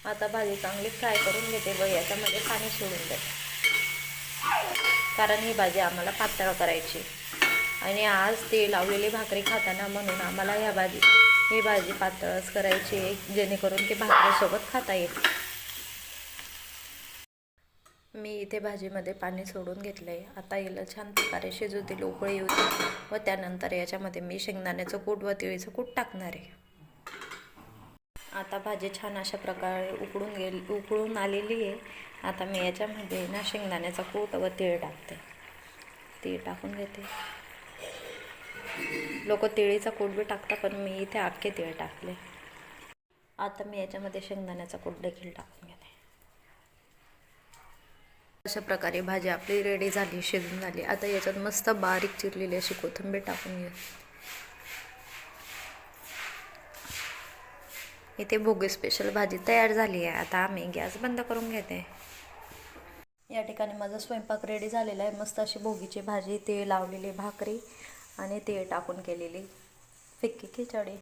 आता भाजी चांगली फ्राय करून घेते व याच्यामध्ये पाणी सोडून देते, कारण ही भाजी आम्हाला पातळ करायची आणि आज ते लावलेली भाकरी खाताना म्हणून आम्हाला ही भाजी पातळच करायची आहे, जेणेकरून ती भाकरीसोबत खाता येईल. मी इथे भाजीमध्ये पाणी सोडून घेतलं आहे. आता याला छान प्रकारे शिजू दिली, उकळी येऊ दिली व त्यानंतर याच्यामध्ये मी शेंगदाण्याचं कूट व तिळीचं कूट टाकणार आहे. आता भाजी छान अशा प्रकारे उकळून आलेली आहे. आता मी याच्यामध्ये ना शेंगदाण्याचा कूट व तीळ टाकते. तीळ टाकून घेते. लोक तिळीचा कूट बी टाकतात, पण मी इथे अख्खे तीळ टाकले. आता मी याच्यामध्ये शेंगदाण्याचा कूट देखील टाकून घेते. अशा प्रकारे भाजी आपली रेडी झाली, शिजून झाली. आता याच्यात मस्त बारीक चिरलेली अशी कोथिंबीर टाकून घे. इथे भोगी स्पेशल भाजी तयार झाली आहे. आता आम्ही गॅस बंद करून घेते. या ठिकाणी माझा स्वयंपाक रेडी झालेला आहे. मस्त अशी भोगीची भाजी, तीळ लावलेली भाकरी आणि तीळ टाकून केलेली फिक्की खिचडी.